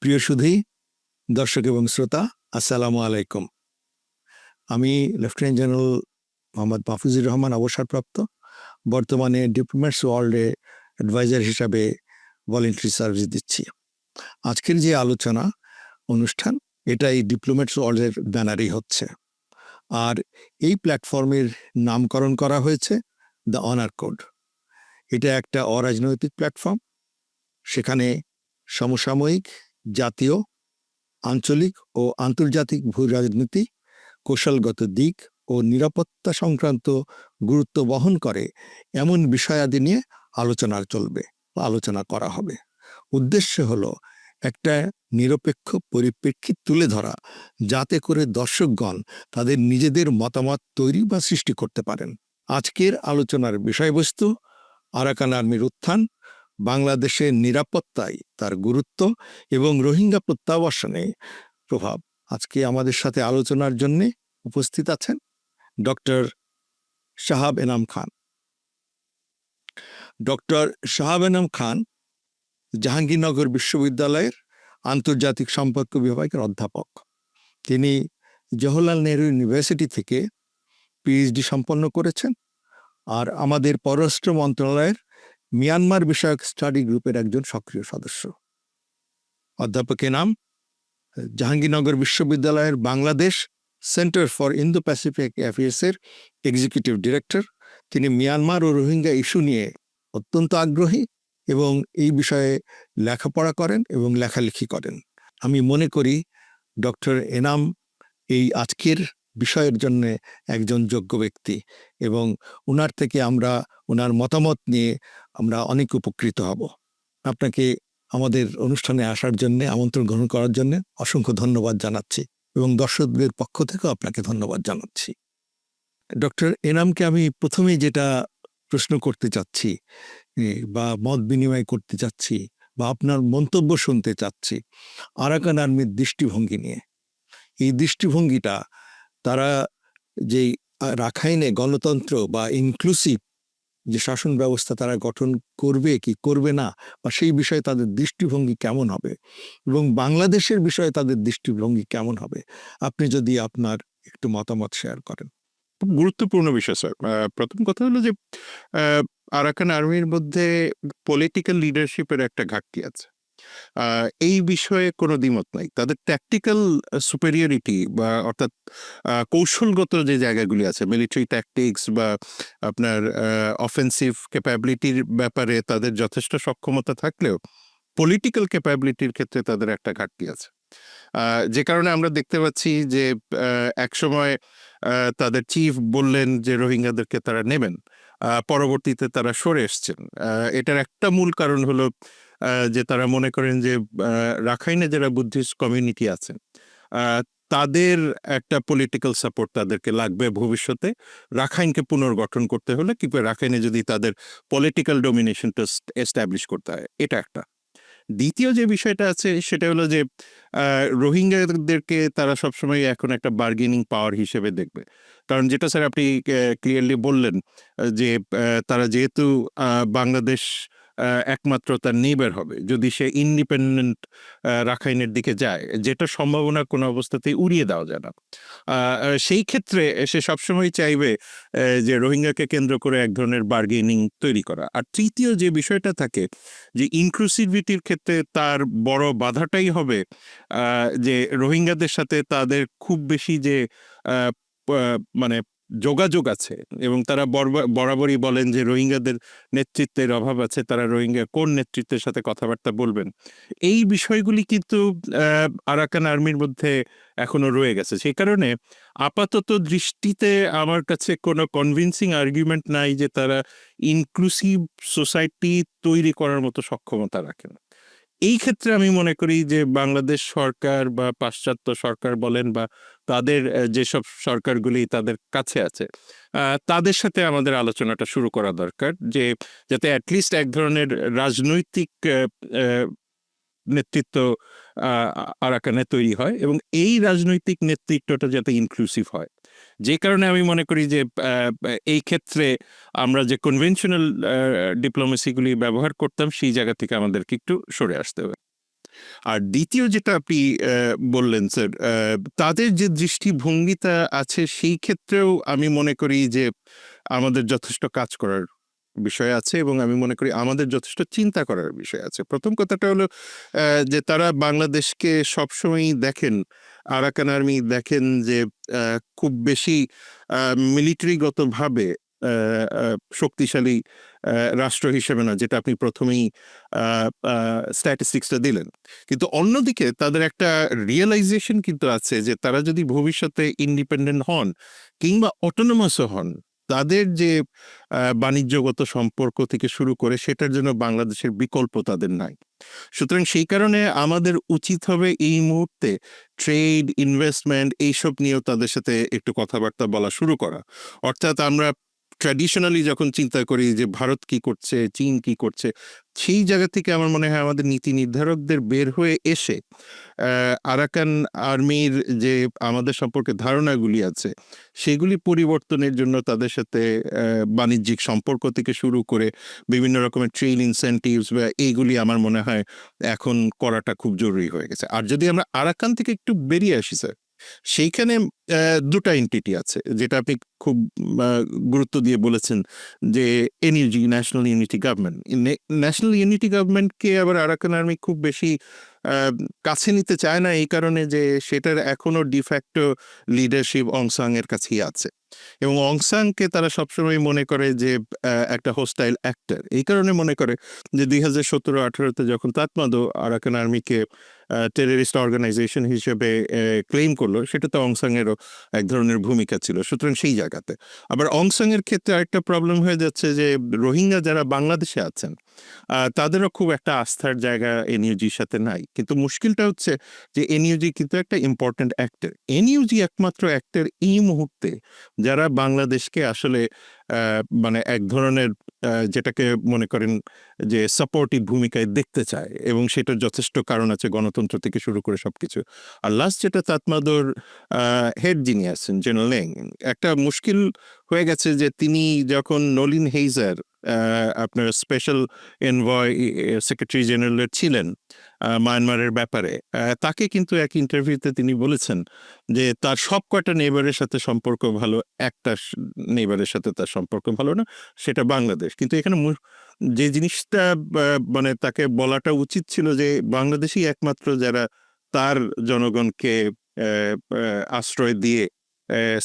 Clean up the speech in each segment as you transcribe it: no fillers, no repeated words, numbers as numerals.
প্রিয় সুধী, দর্শক এবং শ্রোতা, আসসালামু আলাইকুম। আমি লেফটেন্যান্ট জেনারেল মোহাম্মদ মাহফুজুর রহমান, অবসরপ্রাপ্ত, বর্তমানে ডিপ্লোম্যাটস ওয়ার্ল্ডে অ্যাডভাইজার হিসাবে ভলেন্টারি সার্ভিস দিচ্ছি। আজকের যে আলোচনা অনুষ্ঠান, এটা এই ডিপ্লোম্যাটস ওয়ার্ল্ডের ব্যানারেই হচ্ছে। আর এই প্ল্যাটফর্মের নামকরণ করা হয়েছে দ্য অনার কোড। এটা একটা অরাজনৈতিক প্ল্যাটফর্ম। সেখানে সমসাময়িক, জাতীয়, আঞ্চলিক ও আন্তর্জাতিক ভূ রাজনীতি, কৌশলগত দিক ও নিরাপত্তা সংক্রান্ত গুরুত্ব বহন করে এমন বিষয়াদি নিয়ে আলোচনা করা হবে। উদ্দেশ্য হলো একটা নিরপেক্ষ পরিপ্রেক্ষিত তুলে ধরা, যাতে করে দর্শকগণ তাদের নিজেদের মতামত তৈরি বা সৃষ্টি করতে পারেন। আজকের আলোচনার বিষয়বস্তু আরাকান আর্মির উত্থান, বাংলাদেশের নিরাপত্তায় তার গুরুত্ব এবং রোহিঙ্গা প্রত্যাবাসনে প্রভাব। আজকে আমাদের সাথে আলোচনার জন্য উপস্থিত আছেন ডক্টর শাহাব এনাম খান। ডক্টর শাহাব এনাম খান জাহাঙ্গীরনগর বিশ্ববিদ্যালয়ের আন্তর্জাতিক সম্পর্ক বিভাগের অধ্যাপক। তিনি জওহরলাল নেহরু ইউনিভার্সিটি থেকে পিএইচডি সম্পন্ন করেছেন, আর আমাদের পররাষ্ট্র মন্ত্রণালয়ের মিয়ানমার বিষয়ক স্টাডি গ্রুপের একজন সক্রিয় সদস্য। অধ্যাপকের নাম জাহাঙ্গীরনগর বিশ্ববিদ্যালয়ের Bangladesh centre for Indo Pacific অ্যাফেয়ার্সের এক্সিকিউটিভ ডিরেক্টর। তিনি মিয়ানমার ও রোহিঙ্গা ইস্যু নিয়ে অত্যন্ত আগ্রহী এবং এই বিষয়ে লেখাপড়া করেন এবং লেখালেখি করেন। আমি মনে করি ডক্টর এনাম এই আজকের বিষয়ের জন্য একজন যোগ্য ব্যক্তি, এবং ওনার থেকে ওনার মতামত নিয়ে আমরা অনেক উপকৃত হব। আপনাকে আমাদের অনুষ্ঠানে আসার জন্য, আমন্ত্রণ গ্রহণ করার জন্য অসংখ্য ধন্যবাদ জানাচ্ছি, এবং দর্শকদের পক্ষ থেকেও আপনাকে ধন্যবাদ জানাচ্ছি। ডক্টর এনামকে আমি প্রথমেই যেটা প্রশ্ন করতে চাচ্ছি বা মত বিনিময় করতে চাচ্ছি বা আপনার মন্তব্য শুনতে চাচ্ছি আরাকান আর্মির দৃষ্টিভঙ্গি নিয়ে। এই দৃষ্টিভঙ্গিটা তারা যে রাখাইনে গণতন্ত্র বা ইনক্লুসিভ যে শাসন ব্যবস্থা তারা গঠন করবে কি করবে না, বা সেই বিষয়ে তাদের দৃষ্টিভঙ্গি কেমন হবে, এবং বাংলাদেশের বিষয়ে তাদের দৃষ্টিভঙ্গি কেমন হবে, আপনি যদি আপনার একটু মতামত শেয়ার করেন। খুব গুরুত্বপূর্ণ বিষয় স্যার। প্রথম কথা হলো যে আরাকান আর্মির মধ্যে পলিটিক্যাল লিডারশিপের একটা ঘাটতি আছে। এই বিষয়ে কোনো দ্বিমত নাই। তাদের ট্যাকটিক্যাল সুপেরিয়রিটি বা অর্থাৎ কৌশলগত যে জায়গাগুলি আছে, মিলিটারি ট্যাকটিক্স বা আপনার অফেন্সিভ ক্যাপাবিলিটির ব্যাপারে তাদের যথেষ্ট সক্ষমতা থাকলেও পলিটিক্যাল ক্যাপাবিলিটির ক্ষেত্রে তাদের একটা ঘাটতি আছে। যে কারণে আমরা দেখতে পাচ্ছি যে একসময় তাদের চিফ বললেন যে রোহিঙ্গাদেরকে তারা নেবেন, পরবর্তীতে তারা সরে এসছেন। এটার একটা মূল কারণ হলো যে তারা মনে করেন যে রাখাইনে যারা বুদ্ধিস্ট কমিউনিটি আছেন তাদের একটা পলিটিক্যাল সাপোর্ট তাদেরকে লাগবে ভবিষ্যতে রাখাইনকে পুনর্গঠন করতে হলে, কিংবা রাখাইনে যদি তাদের পলিটিক্যাল ডোমিনেশনটা এস্টাবলিশ করতে হয়। এটা একটা। দ্বিতীয় যে বিষয়টা আছে সেটা হলো যে রোহিঙ্গাদেরকে তারা সবসময় এখন একটা বার্গেনিং পাওয়ার হিসেবে দেখবে। কারণ যেটা স্যার আপনি ক্লিয়ারলি বললেন যে তারা যেহেতু বাংলাদেশ একমাত্র তার নেইবার হবে যদি সে ইন্ডিপেন্ডেন্ট রাখাইনের দিকে যায়, যেটা সম্ভাবনা কোনো অবস্থাতেই উড়িয়ে দেওয়া যায় না। সেই ক্ষেত্রে সে সবসময় চাইবে যে রোহিঙ্গাকে কেন্দ্র করে এক ধরনের বার্গেনিং তৈরি করা। আর তৃতীয় যে বিষয়টা থাকে যে ইনক্লুসিভিটির ক্ষেত্রে তার বড় বাধাটাই হবে যে রোহিঙ্গাদের সাথে তাদের খুব বেশি যে মানে যোগাযোগ আছে, এবং তারা বরাবরই বলেন যে রোহিঙ্গাদের নেতৃত্বের অভাব আছে, তারা রোহিঙ্গা কোন নেতৃত্বের সাথে কথাবার্তা বলবেন। এই বিষয়গুলি কিন্তু আরাকান আর্মির মধ্যে এখনো রয়ে গেছে। সেই কারণে আপাতত দৃষ্টিতে আমার কাছে কোনো কনভিন্সিং আর্গুমেন্ট নাই যে তারা ইনক্লুসিভ সোসাইটি তৈরি করার মতো সক্ষমতা রাখেন। এই ক্ষেত্রে আমি মনে করি যে বাংলাদেশ সরকার বা পাশ্চাত্য সরকার বলেন বা তাদের যেসব সরকারগুলি তাদের কাছে আছে তাদের সাথে আমাদের আলোচনাটা শুরু করা দরকার, যে যাতে অ্যাটলিস্ট এক ধরনের রাজনৈতিক নেতৃত্ব আরাকানে তৈরি হয়, এবং এই রাজনৈতিক নেতৃত্বটা যাতে ইনক্লুসিভ হয়। যে কারণে আমি মনে করি যে এই ক্ষেত্রে আমরা যে কনভেনশনাল ডিপ্লোমেসিগুলি ব্যবহার করতাম সেই জায়গা থেকে আমাদেরকে একটু সরে আসতে হবে। আর দ্বিতীয় যেটা আপনি বললেন স্যার, তাদের যে দৃষ্টিভঙ্গিটা আছে সেই ক্ষেত্রেও আমি মনে করি যে আমাদের যথেষ্ট কাজ করার বিষয় আছে, এবং আমি মনে করি আমাদের যথেষ্ট চিন্তা করার বিষয় আছে। প্রথম কথাটা হলো যে তারা বাংলাদেশকে সবসময়ই দেখেন, আরাকান আর্মি দেখেন যে খুব বেশি মিলিটারিগতভাবে শক্তিশালী রাষ্ট্র হিসেবে না, যেটা আপনি প্রথমেই স্ট্যাটিস্টিক্সটা দিলেন। কিন্তু অন্যদিকে তাদের একটা রিয়েলাইজেশন কিন্তু আছে যে তারা যদি ভবিষ্যতে ইন্ডিপেন্ডেন্ট হন কিংবা অটোনোমাসও হন, তাদের যে বাণিজ্যগত সম্পর্ক থেকে শুরু করে সেটার জন্য বাংলাদেশের বিকল্প তাদের নাই। সুতরাং সেই কারণে আমাদের উচিত হবে এই মুহূর্তে ট্রেড, ইনভেস্টমেন্ট এইসব নিয়েও তাদের সাথে একটু কথাবার্তা বলা শুরু করা। অর্থাৎ আমরা ট্র্যাডিশনালি যখন চিন্তা করি যে ভারত কি করছে, চীন কি করছে, সেই জায়গা থেকে আমার মনে হয় আমাদের নীতি নির্ধারকদের বের হয়ে এসে আরাকান আর্মির যে আমাদের সম্পর্কে ধারণাগুলি আছে সেগুলি পরিবর্তনের জন্য তাদের সাথে বাণিজ্যিক সম্পর্ক থেকে শুরু করে বিভিন্ন রকমের ট্রেড ইনসেন্টিভস বা এইগুলি আমার মনে হয় এখন করাটা খুব জরুরি হয়ে গেছে। আর যদি আমরা আরাকান থেকে একটু বেরিয়ে আসি স্যার, সেইখানে দুটা এন্টিটি আছে যেটা আপনি খুব গুরুত্ব দিয়ে বলেছেন, যে NUG, national unity government. National unity গভর্নমেন্টকে আবার আরাকান আর্মি খুব বেশি কাছে নিতে চায় না, এই কারণে যে সেটার এখনো ডিফ্যাক্টো লিডারশিপ অং সাং এর কাছেই আছে, এবং অং সাংকে তারা সবসময় মনে করে যে একটা হোস্টাইল অ্যাক্টর। এই কারণে মনে করে যে 2017-18-তে যখন তাতমাদো আরাকান আর্মিকে টেররিস্ট অর্গানাইজেশন হিসেবে ক্লেম করলো, সেটাতে অং সাং এরও এক ধরনের ভূমিকা ছিল। সুতরাং সেই জায়গাতে আবার অং সাং এর ক্ষেত্রে আরেকটা প্রবলেম হয়ে যাচ্ছে যে রোহিঙ্গা যারা বাংলাদেশে আছেন তাদেরও খুব একটা আস্থার জায়গা এনইউজির সাথে নাই। কিন্তু মুশকিলটা হচ্ছে যে এনইউজি কিন্তু একটা ইম্পর্ট্যান্ট অ্যাক্টর। এনইউজি একমাত্র অ্যাক্টর এই মুহূর্তে যারা বাংলাদেশকে আসলে মানে এক ধরনের যেটাকে মনে করেন যে সাপোর্টিভ ভূমিকায় দেখতে চায়, এবং সেটার যথেষ্ট কারণ আছে, গণতন্ত্র থেকে শুরু করে সবকিছু। আর লাস্ট যেটা তাতমাদোর হেড যিনি আছেন জেনারেল লেং, একটা মুশকিল হয়ে গেছে যে তিনি যখন নলিন হেইজার আপনার স্পেশাল এনভয় সেক্রেটারি জেনারেলের ছিলেন মায়ানমারের ব্যাপারে, তাকে কিন্তু এক ইন্টারভিউতে তিনি বলেছেন যে তার সব কয়টা নেবারের সাথে সম্পর্ক ভালো, একটা নেবারের সাথে তার সম্পর্ক ভালো না, সেটা বাংলাদেশ। কিন্তু এখানে যে জিনিসটা মানে তাকে বলাটা উচিত ছিল যে বাংলাদেশই একমাত্র যারা তার জনগণকে আশ্রয় দিয়ে,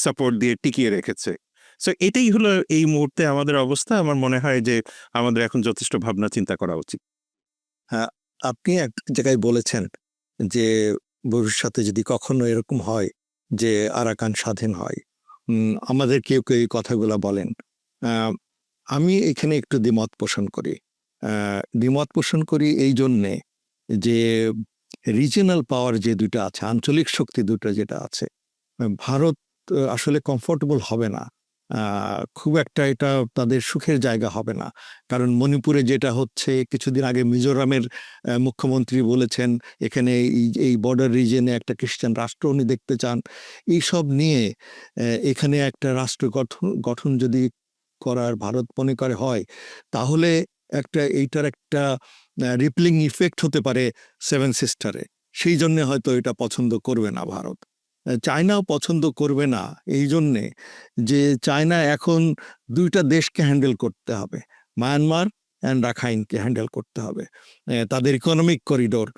সাপোর্ট দিয়ে টিকিয়ে রেখেছে। সো এটাই হলো এই মুহূর্তে আমাদের অবস্থা। আমার মনে হয় যে আমাদের এখন যথেষ্ট ভাবনা চিন্তা করা উচিত। হ্যাঁ, আপনি এক জায়গায় বলেছেন যে ভবিষ্যতে যদি কখনো এরকম হয় যে আরাকান স্বাধীন হয়, আমাদের কেউ কেউ এই কথাগুলো বলেন। আমি এখানে একটু দ্বিমত পোষণ করি। দ্বিমত পোষণ করি এই জন্যে যে রিজিনাল পাওয়ার যে দুটো আছে, আঞ্চলিক শক্তি দুটো যেটা আছে, ভারত আসলে কমফোর্টেবল হবে না। খুব একটা এটা তাদের সুখের জায়গা হবে না। কারণ মণিপুরে যেটা হচ্ছে, কিছুদিন আগে মিজোরামের মুখ্যমন্ত্রী বলেছেন এখানে এই বর্ডার রিজনে একটা খ্রিস্টান রাষ্ট্র উনি দেখতে চান। এইসব নিয়ে এখানে একটা রাষ্ট্র গঠন যদি করার ভারত মনে করে হয়, তাহলে এইটার একটা রিপলিং ইফেক্ট হতে পারে সেভেন সিস্টারে। সেই জন্যে হয়তো এটা পছন্দ করবে না ভারত। চায়নাও পছন্দ করবে না এই জন্যে যে চায়না এখন দুইটা দেশকে হ্যান্ডেল করতে হবে, মায়ানমার অ্যান্ড রাখাইনকে হ্যান্ডেল করতে হবে। তাদের ইকোনমিক করিডোর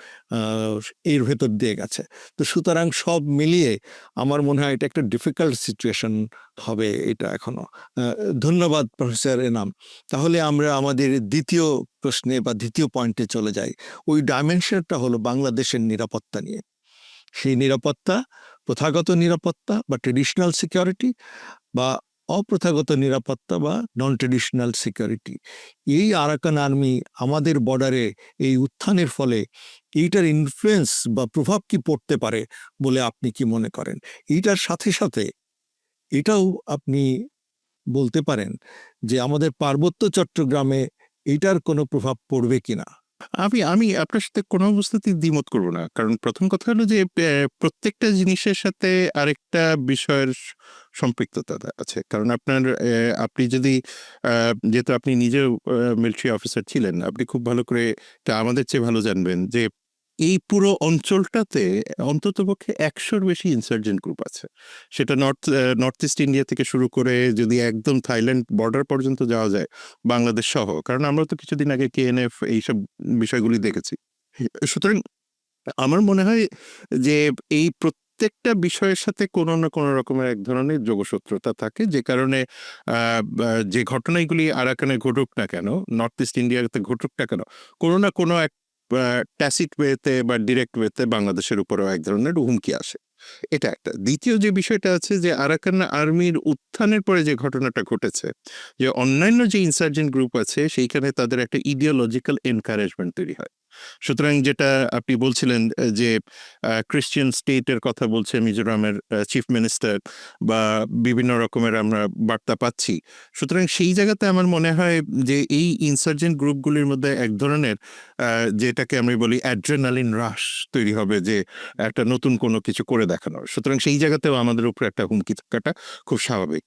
এর ভেতর দিয়ে গেছে। তো সুতরাং সব মিলিয়ে আমার মনে হয় এটা একটা ডিফিকাল্ট সিচুয়েশন হবে এটা এখনো। ধন্যবাদ প্রফেসর এনাম। তাহলে আমরা আমাদের দ্বিতীয় প্রশ্নে বা দ্বিতীয় পয়েন্টে চলে যাই। ওই ডাইমেনশনটা হলো বাংলাদেশের নিরাপত্তা নিয়ে। সেই নিরাপত্তা প্রথাগত নিরাপত্তা বা ট্রেডিশনাল সিকিউরিটি, বা অপ্রথাগত নিরাপত্তা বা নন ট্রেডিশনাল সিকিউরিটি। এই আরাকান আর্মি আমাদের বর্ডারে এই উত্থানের ফলে এইটার ইনফ্লুয়েন্স বা প্রভাব কি পড়তে পারে বলে আপনি কি মনে করেন? এইটার সাথে সাথে এটাও আপনি বলতে পারেন যে আমাদের পার্বত্য চট্টগ্রামে এইটার কোনো প্রভাব পড়বে কিনা? আমি আমি আপনার সাথে কোনো অবস্থাতেই দ্বিমত করব না। কারণ প্রথম কথা হলো যে প্রত্যেকটা জিনিসের সাথে আরেকটা বিষয়ের সম্পৃক্ততা আছে। কারণ আপনি যদি যেহেতু আপনি নিজেও মিলিটারি অফিসার ছিলেন, আপনি খুব ভালো করে এটা আমাদের চেয়ে ভালো জানবেন যে এই পুরো অঞ্চলটাতে অন্ততপক্ষে ১০০-র বেশি ইনসার্জেন্ট গ্রুপ আছে। সেটা নর্থ ইস্ট ইন্ডিয়া থেকে শুরু করে যদি একদম থাইল্যান্ড বর্ডার পর্যন্ত যাওয়া যায়, বাংলাদেশ সহ। কারণ আমরা তো কিছুদিন আগে কেএনএফ এইসব বিষয়গুলি দেখেছি। সুতরাং আমার মনে হয় যে এই প্রত্যেকটা বিষয়ের সাথে কোনো না কোনো রকমের এক ধরনের যোগসূত্রতা থাকে, যে কারণে যে ঘটনাগুলি আরাকানে ঘটুক না কেন, নর্থ ইস্ট ইন্ডিয়াতে ঘটুক না কেন, কোনো না কোনো এক ট্যাসিট ওয়েতে বা ডিরেক্ট ওয়েতে বাংলাদেশের উপরেও এক ধরনের হুমকি আসে। এটা একটা। দ্বিতীয় যে বিষয়টা আছে যে আরাকান আর্মির উত্থানের পরে যে ঘটনাটা ঘটেছে, যে অন্যান্য যে ইনসার্জেন্ট গ্রুপ আছে সেইখানে তাদের একটা ইডিওলজিক্যাল এনকারেজমেন্ট তৈরি হয়। সুতরাং যেটা আপনি বলছিলেন যে ক্রিশ্চিয়ান স্টেটের কথা বলছে মিজোরামের চিফ মিনিস্টার, বা বিভিন্ন রকমের আমরা বার্তা পাচ্ছি। সুতরাং সেই জায়গাতে আমার মনে হয় যে এই ইনসার্জেন্ট গ্রুপগুলির মধ্যে এক ধরনের যেটাকে আমি বলি অ্যাড্রেনালিন রাশ তৈরি হবে, যে একটা নতুন কোনো কিছু করে দেখানোর। সুতরাং সেই জায়গাতেও আমাদের উপরে একটা হুমকি থাকাটা খুব স্বাভাবিক।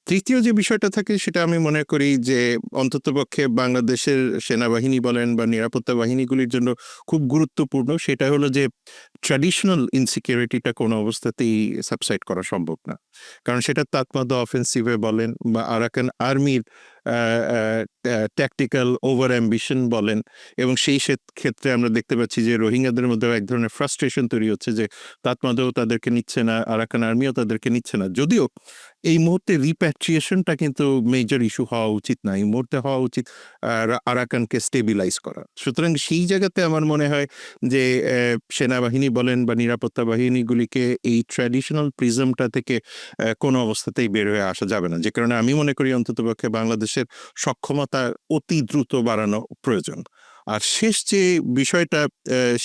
তৃতীয় যে বিষয়টা থাকে সেটা আমি মনে করি যে অন্ততপক্ষে বাংলাদেশের সেনাবাহিনী বলেন বা নিরাপত্তা বাহিনীগুলির জন্য খুব গুরুত্বপূর্ণ, সেটা হলো যে ট্র্যাডিশনাল ইনসিকিউরিটিটা কোনো অবস্থাতেই সাবসাইড করা সম্ভব না। কারণ সেটা তাতমাদ অফেন্সিভে বলেন বা আরাকান আর্মির ট্যাকটিক্যাল ওভার অ্যাম্বিশন বলেন, এবং সেই ক্ষেত্রে আমরা দেখতে পাচ্ছি যে রোহিঙ্গাদের মধ্যেও এক ধরনের ফ্রাস্ট্রেশন তৈরি হচ্ছে যে তাতমাদেও তাদেরকে নিচ্ছে না, আরাকান আর্মিও তাদেরকে নিচ্ছে না। যদিও এই মুহূর্তে রিপ্যাট্রিয়েশনটা কিন্তু মেজর ইস্যু হওয়া উচিত না, এই মুহূর্তে হওয়া উচিত আরাকানকে স্টেবিলাইজ করা। সুতরাং সেই জায়গাতে আমার মনে হয় যে সেনাবাহিনী বলেন বা নিরাপত্তা বাহিনীগুলিকে এই ট্র্যাডিশনাল প্রিজমটা থেকে কোনো অবস্থাতেই বের হয়ে আসা যাবে না, যে কারণে আমি মনে করি অন্ততপক্ষে বাংলাদেশের সক্ষমতা অতি দ্রুত বাড়ানো প্রয়োজন। আর শেষ যে বিষয়টা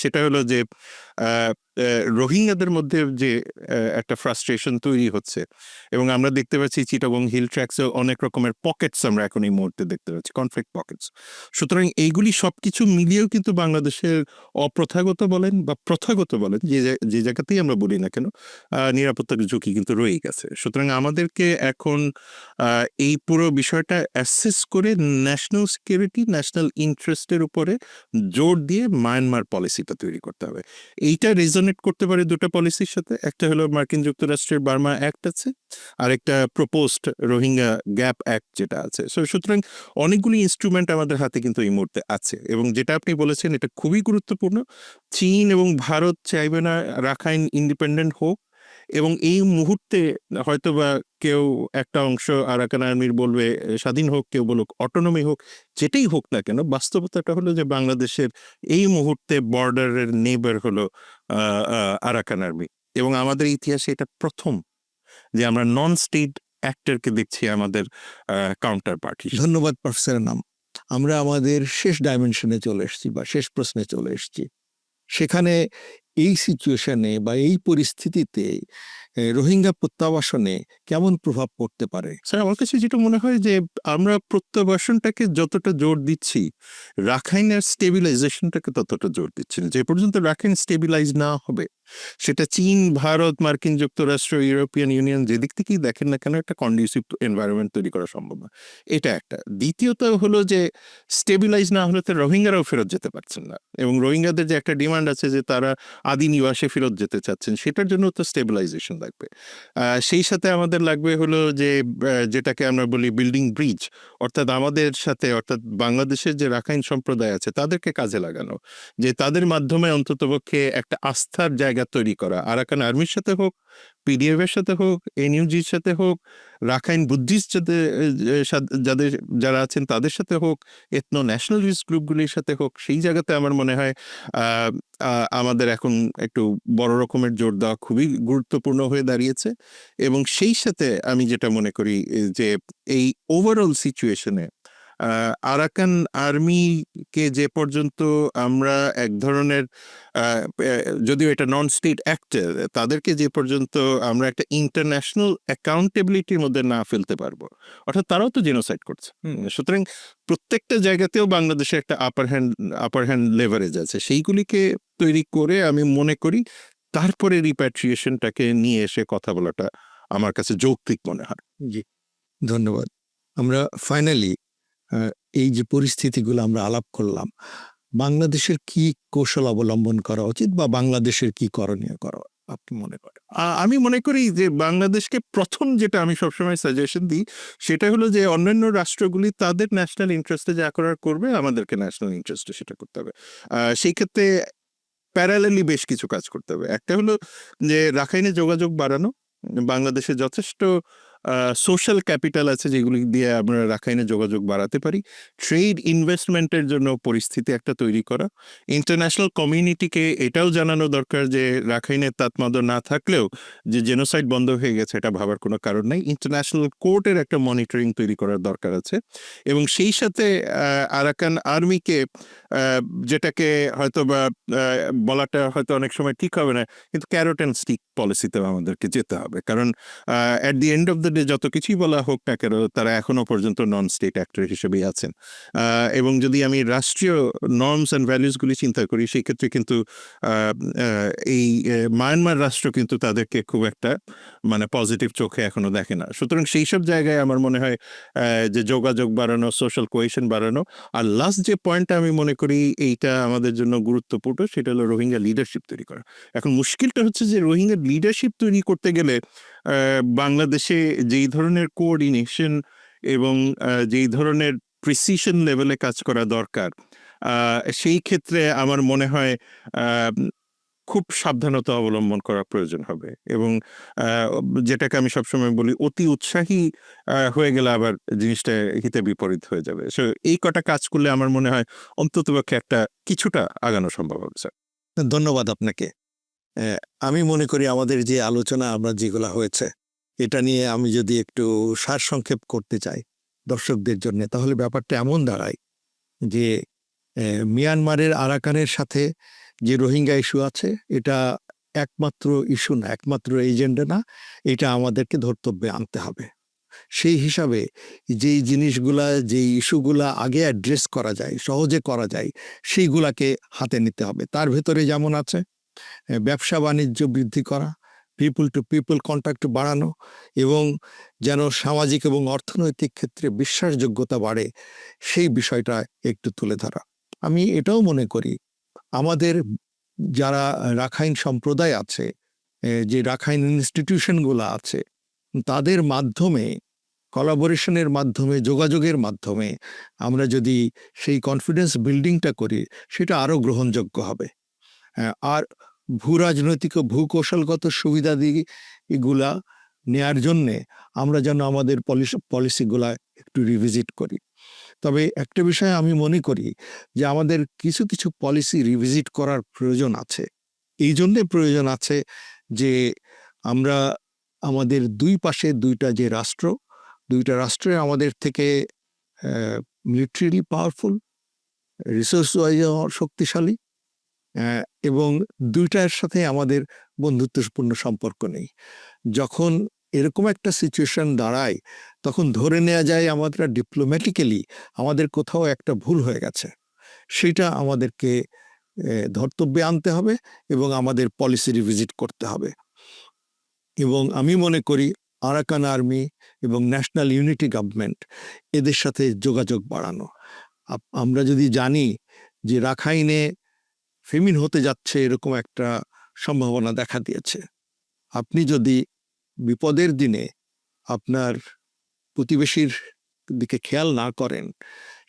সেটা হলো যে আহ, রোহিঙ্গাদের মধ্যে যে একটা ফ্রাস্ট্রেশন তৈরি হচ্ছে, এবং আমরা দেখতে পাচ্ছি চিটাগং হিল ট্র্যাক্সে অনেক রকমের পকেটস আমরা এখন এই মুহূর্তে দেখতে পাচ্ছি, কনফ্লিক্ট পকেটস। সুতরাং এইগুলি সবকিছু মিলিয়েও কিন্তু বাংলাদেশের অপ্রথাগত বলেন বা প্রথাগত বলেন, যে জায়গাতেই আমরা বলি না কেন, নিরাপত্তার ঝুঁকি কিন্তু রয়েই গেছে। সুতরাং আমাদেরকে এখন এই পুরো বিষয়টা অ্যাসেস করে ন্যাশনাল সিকিউরিটি, ন্যাশনাল ইন্টারেস্টের উপরে জোর দিয়ে মায়ানমার পলিসিটা তৈরি করতে হবে। এইটা রেজনেট করতে পারে দুটো পলিসির সাথে। একটা হলো মার্কিন যুক্তরাষ্ট্রের বার্মা অ্যাক্ট আছে, আর একটা প্রপোজড রোহিঙ্গা গ্যাপ অ্যাক্ট যেটা আছে। সুতরাং অনেকগুলি ইনস্ট্রুমেন্ট আমাদের হাতে কিন্তু এই মুহূর্তে আছে, এবং যেটা আপনি বলেছেন এটা খুবই গুরুত্বপূর্ণ। চীন এবং ভারত চাইবে না রাখাইন ইন্ডিপেন্ডেন্ট হোক, এবং এই মুহূর্তে হয়তোবা কেউ একটা অংশ আরাকান আর্মির বলবে স্বাধীন হোক, কেউ বলুক অটোনমি হোক, যেটাই হোক না কেন, বাস্তবতাটা হলো যে বাংলাদেশের এই মুহূর্তে বর্ডারের নেবার হলো আরাকান আর্মি, এবং আমাদের ইতিহাসে এটা প্রথম যে আমরা নন স্টেট অ্যাক্টরকে দেখছি আমাদের কাউন্টার পার্টি। ধন্যবাদ প্রফেসর নাম। আমরা আমাদের শেষ ডাইমেনশনে চলে এসেছি বা শেষ প্রশ্নে চলে এসেছি। সেখানে এই সিচুয়েশনে বা এই পরিস্থিতিতে রোহিঙ্গা প্রত্যাবাসনে কেমন প্রভাব পড়তে পারে? স্যার, আমার কাছে যেটা মনে হয় যে আমরা প্রত্যাবাসনটাকে যতটা জোর দিচ্ছি, রাখাইনের স্টেবিলাইজেশনটাকে ততটা জোর দিচ্ছি না। যে পর্যন্ত রাখাইন স্টেবিলাইজ না হবে, সেটা চীন, ভারত, মার্কিন যুক্তরাষ্ট্র, ইউরোপিয়ান ইউনিয়ন যেদিক থেকেই দেখেন না কেন, একটা কন্ডিউসিভ এনভায়রনমেন্ট তৈরি করা সম্ভব না। এটা একটা। দ্বিতীয়ত হলো যে স্টেবিলাইজ না হলে তো রোহিঙ্গারাও ফেরত যেতে পারছেন না, এবং রোহিঙ্গাদের যে একটা ডিমান্ড আছে যে তারা আদি নিবাসে ফেরত যেতে চাচ্ছেন, সেটার জন্য তো স্টেবিলাইজেশন লাগবে। সেই সাথে আমাদের লাগবে হলো যে যেটাকে আমরা বলি বিল্ডিং ব্রিজ, অর্থাৎ আমাদের সাথে, অর্থাৎ বাংলাদেশের যে রাখাইন সম্প্রদায় আছে তাদেরকে কাজে লাগানো, যে তাদের মাধ্যমে অন্ততপক্ষে একটা আস্থার জায়গা তৈরি করা, আরাকান আর্মির সাথে হোক, পিডিএফ এর সাথে হোক, এনইউজির সাথে হোক, রাখাইন বুদ্ধিস্ট যাদের যারা আছেন তাদের সাথে হোক, এথনো ন্যাশনালিস্ট গ্রুপগুলির সাথে হোক। সেই জায়গাতে আমার মনে হয় আমাদের এখন একটু বড় রকমের জোর দেওয়া খুবই গুরুত্বপূর্ণ হয়ে দাঁড়িয়েছে, এবং সেই সাথে আমি যেটা মনে করি যে এই ওভারঅল সিচুয়েশনে আরাকান আর্মিকে যে পর্যন্ত আমরা এক ধরনের যদিও এটা নন স্টেট অ্যাক্টর, তাদেরকে যে পর্যন্ত আমরা একটা ইন্টারন্যাশনাল অ্যাকাউন্টেবিলিটির মধ্যে না ফেলতে পারবো, অর্থাৎ তারাও তো জেনোসাইড করছে। সুতরাং প্রত্যেকটা জায়গাতেও বাংলাদেশে একটা আপার হ্যান্ড লেভারেজ আছে, সেইগুলিকে তৈরি করে আমি মনে করি তারপরে রিপ্যাট্রিয়েশনটাকে নিয়ে এসে কথা বলাটা আমার কাছে যৌক্তিক মনে হয়। জি, ধন্যবাদ। আমরা ফাইনালি এই যে পরিস্থিতিগুলো আমরা আলাপ করলাম, বাংলাদেশের কি কৌশল অবলম্বন করা উচিত বা বাংলাদেশের কি করণীয় করা আপনি মনে করেন? আমি মনে করি যে বাংলাদেশকে প্রথম যেটা আমি সবসময় সাজেশন দিই সেটা হলো যে অন্যান্য রাষ্ট্রগুলি তাদের ন্যাশনাল ইন্টারেস্টে যা করার করবে, আমাদেরকে ন্যাশনাল ইন্টারেস্টে সেটা করতে হবে। সেই ক্ষেত্রে প্যারালালি বেশ কিছু কাজ করতে হবে। একটা হলো যে রাখাইনে যোগাযোগ বাড়ানো। বাংলাদেশে যথেষ্ট সোশ্যাল ক্যাপিটাল আছে যেগুলি দিয়ে আমরা রাখাইনে যোগাযোগ বাড়াতে পারি। ট্রেড ইনভেস্টমেন্টের জন্য পরিস্থিতি একটা তৈরি করা। ইন্টারন্যাশনাল কমিউনিটিকে এটাও জানানো দরকার যে রাখাইনের তাতমাদ না থাকলেও যে জেনোসাইড বন্ধ হয়ে গেছে এটা ভাবার কোনো কারণ নাই। ইন্টারন্যাশনাল কোর্টের একটা মনিটরিং তৈরি করার দরকার আছে এবং সেই সাথে আরাকান আর্মিকে যেটাকে হয়তোবা বলাটা হয়তো অনেক সময় ঠিক হবে না, কিন্তু ক্যারট অ্যান্ড স্টিক পলিসিতে আমাদেরকে যেতে হবে। কারণ at the end of the day যত কিছুই বলা হোক না কেন তারা এখনো পর্যন্ত নন স্টেট অ্যাক্টর হিসেবেই আছেন। এবং যদি আমি রাষ্ট্রীয় নর্মস অ্যান্ড ভ্যালুসগুলি চিন্তা করি সেই ক্ষেত্রে কিন্তু এই মায়ানমার রাষ্ট্র কিন্তু তাদেরকে খুব একটা মানে পজিটিভ চোখে এখনো দেখে না। সুতরাং সেই সব জায়গায় আমার মনে হয় যে যোগাযোগ বাড়ানো, সোশ্যাল কোহেশন বাড়ানো। আর লাস্ট যে পয়েন্টটা আমি মনে করি এইটা আমাদের জন্য গুরুত্বপূর্ণ সেটা হলো রোহিঙ্গা লিডারশিপ তৈরি করা। এখন মুশকিলটা হচ্ছে যে রোহিঙ্গা লিডারশিপ তৈরি করতে গেলে বাংলাদেশে যেই ধরনের কোঅর্ডিনেশন এবং যেই ধরনের প্রিসিশন লেভেলে কাজ করা দরকার, সেই ক্ষেত্রে আমার মনে হয় খুব সাবধানতা অবলম্বন করা প্রয়োজন হবে এবং যেটাকে আমি সবসময় বলি অতি উৎসাহী হয়ে গেলে আবার জিনিসটা হিতে বিপরীত হয়ে যাবে। সো এই কটা কাজ করলে আমার মনে হয় অন্ততপক্ষে একটা কিছুটা আগানো সম্ভব হবে স্যার। ধন্যবাদ আপনাকে। আমি মনে করি আমাদের যে আলোচনা আমরা যেগুলা হয়েছে এটা নিয়ে আমি যদি একটু সারসংক্ষেপ করতে চাই দর্শকদের জন্য, তাহলে ব্যাপারটা এমন দাঁড়ায় যে মিয়ানমারের আরাকানের সাথে যে রোহিঙ্গা ইস্যু আছে এটা একমাত্র ইস্যু না, একমাত্র এজেন্ডা না, এটা আমাদেরকে ধর্তব্যে আনতে হবে। সেই হিসাবে যেই জিনিসগুলা, যেই ইস্যুগুলা আগে অ্যাড্রেস করা যায়, সহজে করা যায়, সেইগুলাকে হাতে নিতে হবে। তার ভেতরে যেমন আছে ব্যবসা বাণিজ্য বৃদ্ধি করা, পিপল টু পিপল কন্ট্যাক্ট বাড়ানো এবং যেন সামাজিক এবং অর্থনৈতিক ক্ষেত্রে বিশ্বাসযোগ্যতা বাড়ে সেই বিষয়টা একটু তুলে ধরা। আমি এটাও মনে করি আমাদের যারা রাখাইন সম্প্রদায় আছে, যে রাখাইন ইনস্টিটিউশনগুলো আছে, তাদের মাধ্যমে কোলাবোরেশনের মাধ্যমে, যোগাযোগের মাধ্যমে আমরা যদি সেই কনফিডেন্স বিল্ডিংটা করি সেটা আরও গ্রহণযোগ্য হবে। আর ভূ রাজনৈতিক ও ভূকৌশলগত সুবিধাদি এগুলা নেয়ার জন্যে আমরা যেন আমাদের পলিসিগুলা একটু রিভিজিট করি। তবে একটা বিষয় আমি মনে করি যে আমাদের কিছু কিছু পলিসি রিভিজিট করার প্রয়োজন আছে। এই জন্যে প্রয়োজন আছে যে আমরা আমাদের দুই পাশে দুইটা যে রাষ্ট্র, দুইটা রাষ্ট্রে আমাদের থেকে মিলিটারিলি পাওয়ারফুল, রিসোর্স ওয়াইজ শক্তিশালী, এবং দুইটার সাথে আমাদের বন্ধুত্বপূর্ণ সম্পর্ক নেই। যখন এরকম একটা সিচুয়েশন দাঁড়ায় তখন ধরে নেওয়া যায় আমাদের ডিপ্লোম্যাটিক্যালি আমাদের কোথাও একটা ভুল হয়ে গেছে। সেটা আমাদেরকে ধর্তব্যে আনতে হবে এবং আমাদের পলিসি রিভিজিট করতে হবে। এবং আমি মনে করি আরাকান আর্মি এবং ন্যাশনাল ইউনিটি গভর্নমেন্ট এদের সাথে যোগাযোগ বাড়ানো। আমরা যদি জানি যে রাখাইনে ফেমিন হতে যাচ্ছে এরকম একটা সম্ভাবনা দেখা দিয়েছে, আপনি যদি বিপদের দিনে আপনার প্রতিবেশীর দিকে খেয়াল না করেন,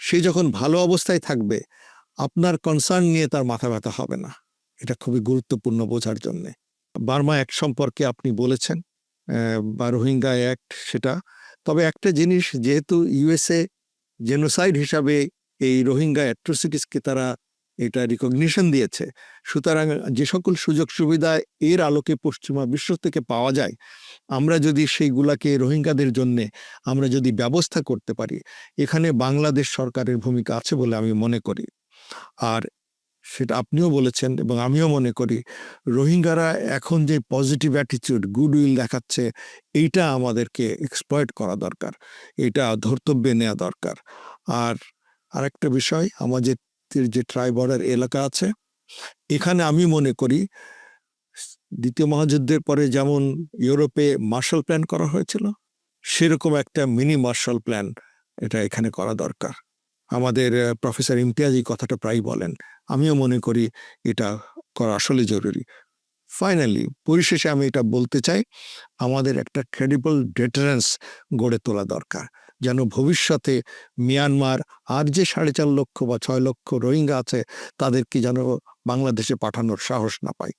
সে যখন ভালো অবস্থায় থাকবে আপনার কনসার্ন নিয়ে তার মাথা ব্যথা হবে না। এটা খুবই গুরুত্বপূর্ণ বোঝার জন্যে। বার্মা অ্যাক্ট সম্পর্কে আপনি বলেছেন, বা রোহিঙ্গা অ্যাক্ট সেটা। তবে একটা জিনিস, যেহেতু ইউএসএ জেনোসাইড হিসাবে এই রোহিঙ্গা অ্যাট্রোসিটিসকে তারা এটা রিকগনিশন দিয়েছে, সুতরাং যে সকল সুযোগ সুবিধা এর আলোকে পশ্চিমা বিশ্ব থেকে পাওয়া যায় আমরা যদি সেইগুলাকে রোহিঙ্গাদের জন্যে আমরা যদি ব্যবস্থা করতে পারি, এখানে বাংলাদেশ সরকারের ভূমিকা আছে বলে আমি মনে করি। আর সেটা আপনিও বলেছেন এবং আমিও মনে করি রোহিঙ্গারা এখন যে পজিটিভ অ্যাটিটিউড, গুডউইল দেখাচ্ছে, এইটা আমাদেরকে এক্সপ্লয়েট করা দরকার, এটা ধর্তব্যে নেওয়া দরকার। আর আরেকটা বিষয়, আমাদের যে ট্রাই বর্ডার এলাকা আছে এখানে আমি মনে করি দ্বিতীয় মহাযুদ্ধের পরে যেমন ইউরোপে মার্শাল প্ল্যান করা হয়েছিল সেরকম একটা মিনি মার্শাল প্ল্যান এটা এখানে করা দরকার। আমাদের প্রফেসর ইমতিয়াজ এই কথাটা প্রায় বলেন, আমিও মনে করি এটা করা আসলে জরুরি। ফাইনালি পরিশেষে আমি এটা বলতে চাই, আমাদের একটা ক্রেডিবল ডেটারেন্স গড়ে তোলা দরকার, যেন ভবিষ্যতে মিয়ানমার আর যে 4.5 লক্ষ বা 6 লক্ষ রোহিঙ্গা আছে তাদেরকে যেন বাংলাদেশে পাঠানোর সাহস না পায়।